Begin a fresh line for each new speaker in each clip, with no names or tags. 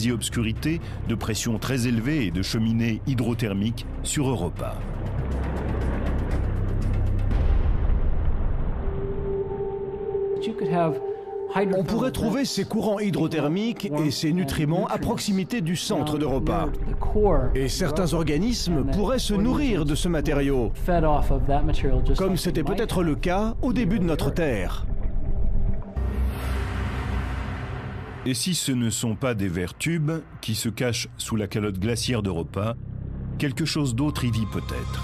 quasi-obscurité, de pression très élevée et de cheminées hydrothermiques sur Europa.
On pourrait trouver ces courants hydrothermiques et ces nutriments à proximité du centre d'Europa. Et certains organismes pourraient se nourrir de ce matériau, comme c'était peut-être le cas au début de notre Terre.
Et si ce ne sont pas des vers tubes qui se cachent sous la calotte glaciaire d'Europa, quelque chose d'autre y vit peut-être.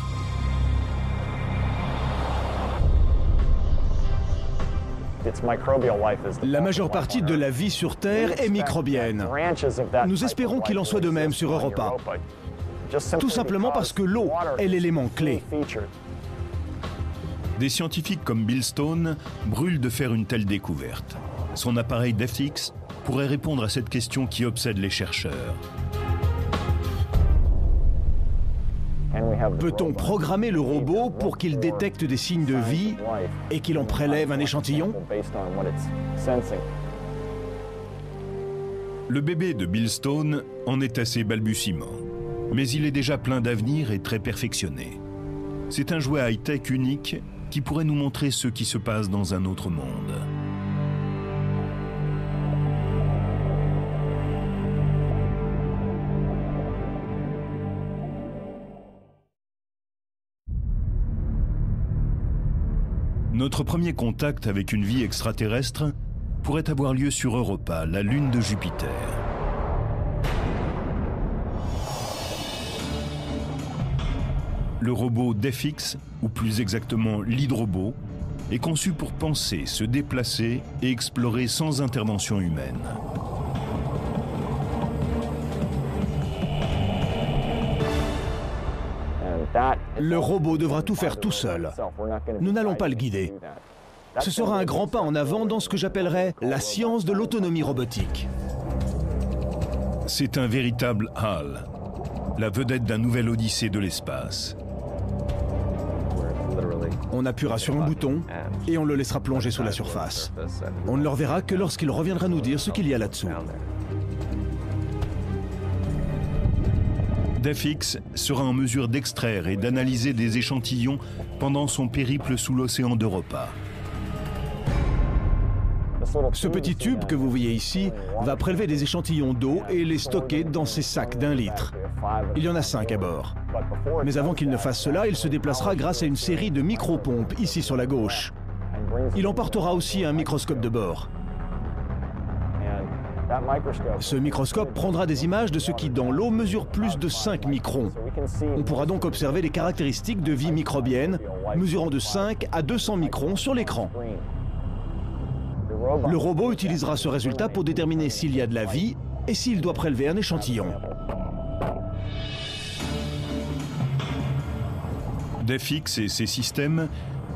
La majeure partie de la vie sur Terre est microbienne. Nous espérons qu'il en soit de même sur Europa. Tout simplement parce que l'eau est l'élément clé.
Des scientifiques comme Bill Stone brûlent de faire une telle découverte. Son appareil DEFIX pourrait répondre à cette question qui obsède les chercheurs.
Peut-on programmer le robot pour qu'il détecte des signes de vie et qu'il en prélève un échantillon?
Le bébé de Bill Stone en est à ses balbutiements, mais il est déjà plein d'avenir et très perfectionné. C'est un jouet high-tech unique qui pourrait nous montrer ce qui se passe dans un autre monde. Notre premier contact avec une vie extraterrestre pourrait avoir lieu sur Europa, la lune de Jupiter. Le robot DEFIX, ou plus exactement l'hydrobot, est conçu pour penser, se déplacer et explorer sans intervention humaine.
Le robot devra tout faire tout seul. Nous n'allons pas le guider. Ce sera un grand pas en avant dans ce que j'appellerais la science de l'autonomie robotique.
C'est un véritable HAL, la vedette d'un nouvel odyssée de l'espace.
On appuiera sur un bouton et on le laissera plonger sous la surface. On ne le reverra que lorsqu'il reviendra nous dire ce qu'il y a là-dessous.
DEFIX sera en mesure d'extraire et d'analyser des échantillons pendant son périple sous l'océan d'Europa.
Ce petit tube que vous voyez ici va prélever des échantillons d'eau et les stocker dans ces sacs d'1 litre. Il y en a 5 à bord. Mais avant qu'il ne fasse cela, il se déplacera grâce à une série de micro-pompes ici sur la gauche. Il emportera aussi un microscope de bord. Ce microscope prendra des images de ce qui, dans l'eau, mesure plus de 5 microns. On pourra donc observer les caractéristiques de vie microbienne, mesurant de 5 à 200 microns sur l'écran. Le robot utilisera ce résultat pour déterminer s'il y a de la vie et s'il doit prélever un échantillon.
DEFIX et ses systèmes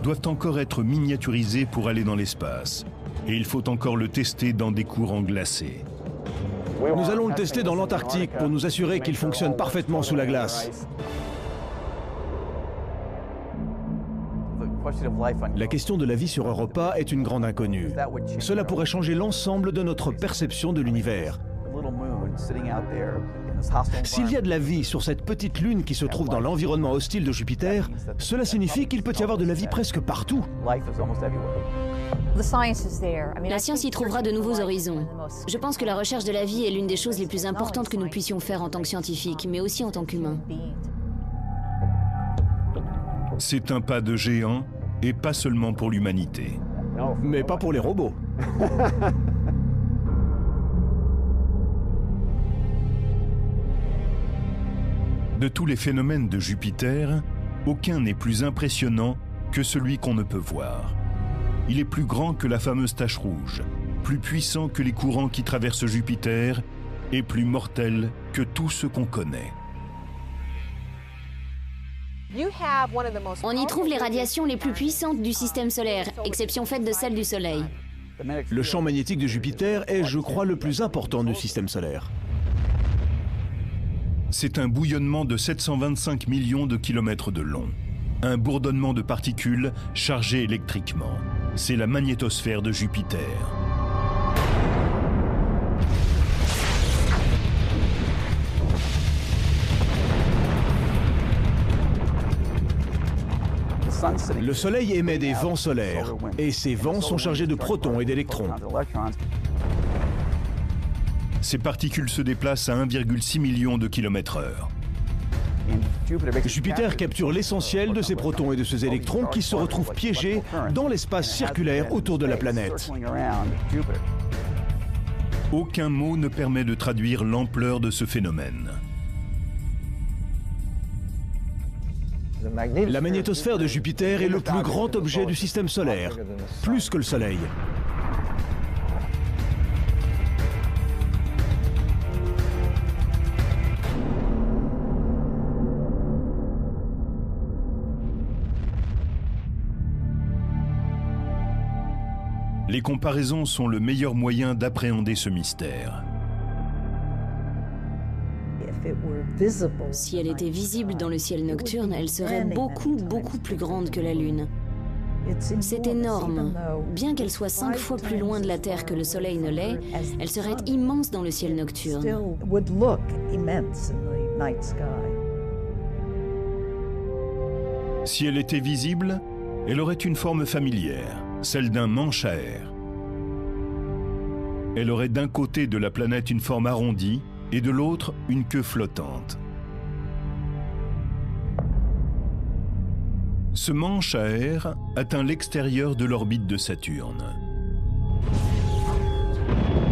doivent encore être miniaturisés pour aller dans l'espace. Et il faut encore le tester dans des courants glacés.
Nous allons le tester dans l'Antarctique pour nous assurer qu'il fonctionne parfaitement sous la glace. La question de la vie sur Europa est une grande inconnue. Cela pourrait changer l'ensemble de notre perception de l'univers. S'il y a de la vie sur cette petite lune qui se trouve dans l'environnement hostile de Jupiter, cela signifie qu'il peut y avoir de la vie presque partout.
La science y trouvera de nouveaux horizons. Je pense que la recherche de la vie est l'une des choses les plus importantes que nous puissions faire en tant que scientifiques, mais aussi en tant qu'humains.
C'est un pas de géant, et pas seulement pour l'humanité.
Mais pas pour les robots.
De tous les phénomènes de Jupiter, aucun n'est plus impressionnant que celui qu'on ne peut voir. Il est plus grand que la fameuse tache rouge, plus puissant que les courants qui traversent Jupiter et plus mortel que tout ce qu'on connaît.
On y trouve les radiations les plus puissantes du système solaire, exception faite de celles du Soleil.
Le champ magnétique de Jupiter est, je crois, le plus important du système solaire.
C'est un bouillonnement de 725 millions de kilomètres de long. Un bourdonnement de particules chargées électriquement. C'est la magnétosphère de Jupiter.
Le Soleil émet des vents solaires, et ces vents sont chargés de protons et d'électrons.
Ces particules se déplacent à 1,6 million de km/h.
Jupiter capture l'essentiel de ces protons et de ces électrons qui se retrouvent piégés dans l'espace circulaire autour de la planète.
Aucun mot ne permet de traduire l'ampleur de ce phénomène.
La magnétosphère de Jupiter est le plus grand objet du système solaire, plus que le Soleil.
Les comparaisons sont le meilleur moyen d'appréhender ce mystère.
Si elle était visible dans le ciel nocturne, elle serait beaucoup plus grande que la Lune. C'est énorme. Bien qu'elle soit 5 fois plus loin de la Terre que le Soleil ne l'est, elle serait immense dans le ciel nocturne.
Si elle était visible, elle aurait une forme familière, celle d'un manche à air. Elle aurait d'un côté de la planète une forme arrondie et de l'autre une queue flottante. Ce manche à air atteint l'extérieur de l'orbite de Saturne.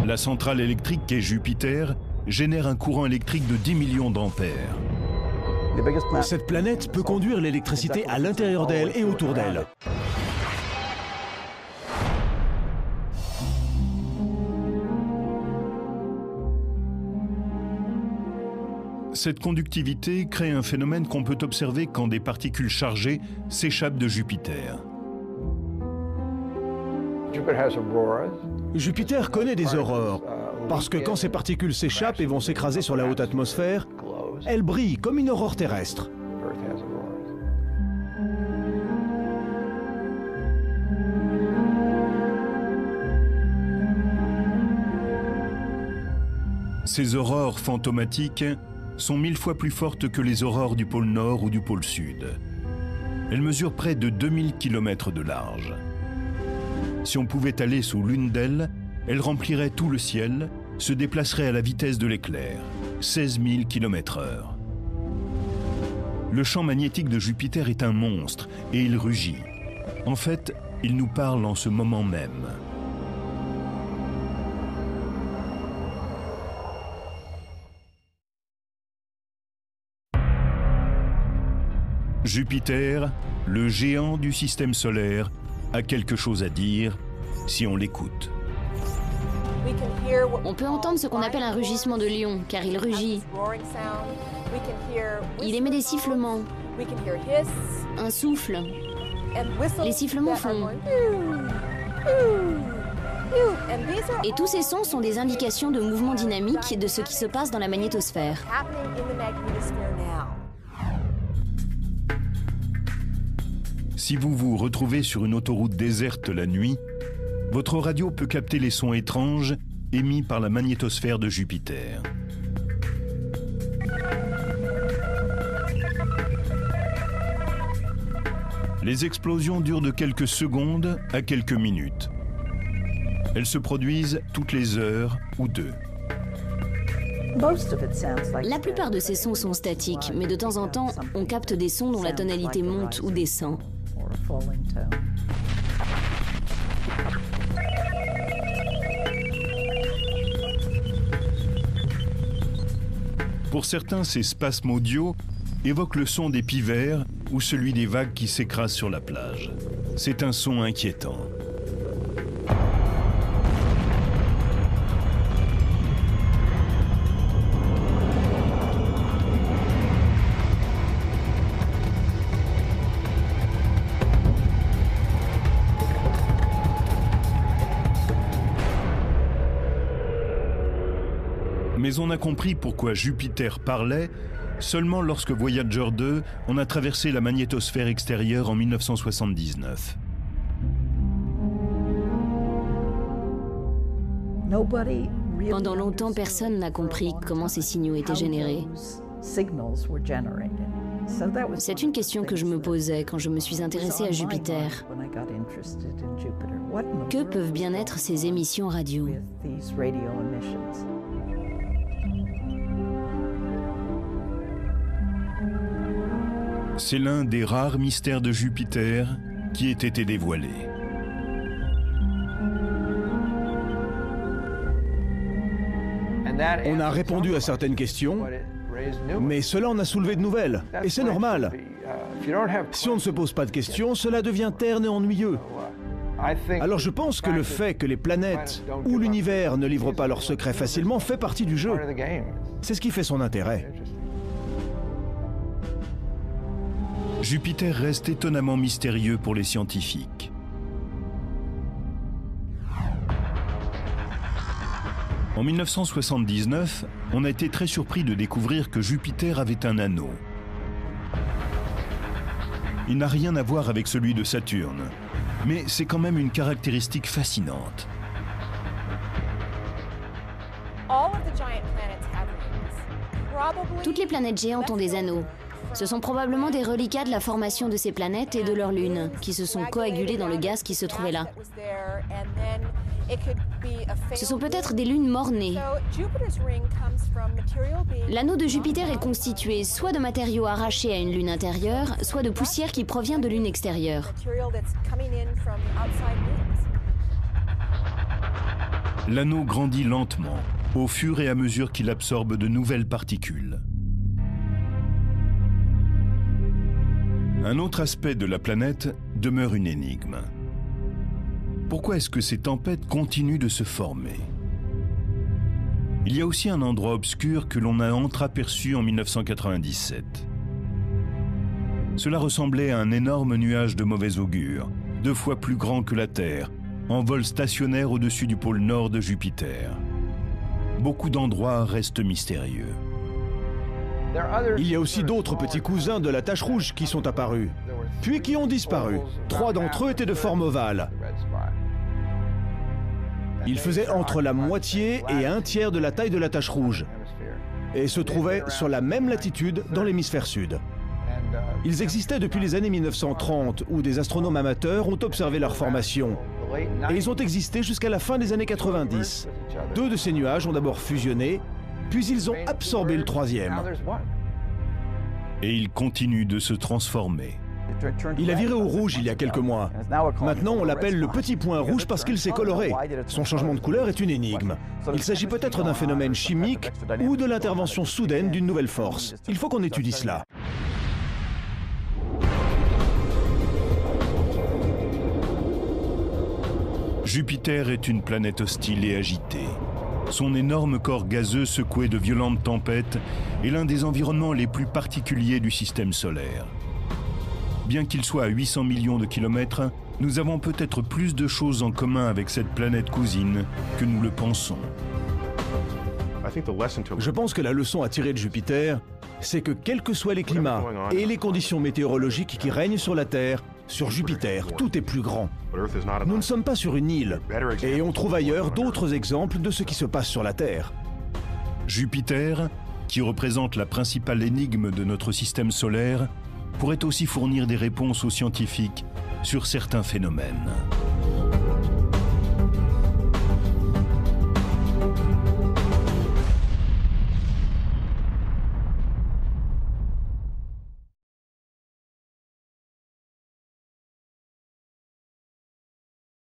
La centrale électrique qu'est Jupiter génère un courant électrique de 10 millions d'ampères.
Cette planète peut conduire l'électricité à l'intérieur d'elle et autour d'elle.
Cette conductivité crée un phénomène qu'on peut observer quand des particules chargées s'échappent de Jupiter.
Jupiter connaît des aurores, parce que quand ces particules s'échappent et vont s'écraser sur la haute atmosphère, elles brillent comme une aurore terrestre.
Ces aurores fantomatiques sont 1000 fois plus fortes que les aurores du pôle Nord ou du pôle Sud. Elles mesurent près de 2000 km de large. Si on pouvait aller sous l'une d'elles, elles rempliraient tout le ciel, se déplaceraient à la vitesse de l'éclair, 16 000 km/h. Le champ magnétique de Jupiter est un monstre et il rugit. En fait, il nous parle en ce moment même. Jupiter, le géant du système solaire, a quelque chose à dire si on l'écoute.
On peut entendre ce qu'on appelle un rugissement de lion, car il rugit. Il émet des sifflements, un souffle. Les sifflements font... Et tous ces sons sont des indications de mouvements dynamiques de ce qui se passe dans la magnétosphère.
Si vous vous retrouvez sur une autoroute déserte la nuit, votre radio peut capter les sons étranges émis par la magnétosphère de Jupiter. Les explosions durent de quelques secondes à quelques minutes. Elles se produisent toutes les heures ou deux.
La plupart de ces sons sont statiques, mais de temps en temps, on capte des sons dont la tonalité monte ou descend.
Pour certains, ces spasmes audio évoquent le son des pivers ou celui des vagues qui s'écrasent sur la plage. C'est un son inquiétant. Mais on a compris pourquoi Jupiter parlait seulement lorsque Voyager 2 en a traversé la magnétosphère extérieure en 1979.
Pendant longtemps, personne n'a compris comment ces signaux étaient générés. C'est une question que je me posais quand je me suis intéressée à Jupiter. Que peuvent bien être ces émissions radio?
C'est l'un des rares mystères de Jupiter qui ait été dévoilé.
On a répondu à certaines questions, mais cela en a soulevé de nouvelles, et c'est normal. Si on ne se pose pas de questions, cela devient terne et ennuyeux. Alors je pense que le fait que les planètes ou l'univers ne livrent pas leurs secrets facilement fait partie du jeu. C'est ce qui fait son intérêt.
Jupiter reste étonnamment mystérieux pour les scientifiques. En 1979, on a été très surpris de découvrir que Jupiter avait un anneau. Il n'a rien à voir avec celui de Saturne, mais c'est quand même une caractéristique fascinante.
Toutes les planètes géantes ont des anneaux. Ce sont probablement des reliquats de la formation de ces planètes et de leurs lunes, qui se sont coagulées dans le gaz qui se trouvait là. Ce sont peut-être des lunes mort-nées. L'anneau de Jupiter est constitué soit de matériaux arrachés à une lune intérieure, soit de poussière qui provient de lunes extérieures.
L'anneau grandit lentement, au fur et à mesure qu'il absorbe de nouvelles particules. Un autre aspect de la planète demeure une énigme. Pourquoi est-ce que ces tempêtes continuent de se former? Il y a aussi un endroit obscur que l'on a entreaperçu en 1997. Cela ressemblait à un énorme nuage de mauvais augure, 2 fois plus grand que la Terre, en vol stationnaire au-dessus du pôle nord de Jupiter. Beaucoup d'endroits restent mystérieux.
Il y a aussi d'autres petits cousins de la tache rouge qui sont apparus, puis qui ont disparu. 3 d'entre eux étaient de forme ovale. Ils faisaient entre la moitié et 1/3 de la taille de la tache rouge et se trouvaient sur la même latitude dans l'hémisphère sud. Ils existaient depuis les années 1930 où des astronomes amateurs ont observé leur formation. Et ils ont existé jusqu'à la fin des années 90. 2 de ces nuages ont d'abord fusionné, puis ils ont absorbé le 3e.
Et il continue de se transformer.
Il a viré au rouge il y a quelques mois. Maintenant, on l'appelle le petit point rouge parce qu'il s'est coloré. Son changement de couleur est une énigme. Il s'agit peut-être d'un phénomène chimique ou de l'intervention soudaine d'une nouvelle force. Il faut qu'on étudie cela.
Jupiter est une planète hostile et agitée. Son énorme corps gazeux secoué de violentes tempêtes est l'un des environnements les plus particuliers du système solaire. Bien qu'il soit à 800 millions de kilomètres, nous avons peut-être plus de choses en commun avec cette planète cousine que nous le pensons.
Je pense que la leçon à tirer de Jupiter, c'est que quels que soient les climats et les conditions météorologiques qui règnent sur la Terre, sur Jupiter, tout est plus grand. Nous ne sommes pas sur une île, et on trouve ailleurs d'autres exemples de ce qui se passe sur la Terre.
Jupiter, qui représente la principale énigme de notre système solaire, pourrait aussi fournir des réponses aux scientifiques sur certains phénomènes.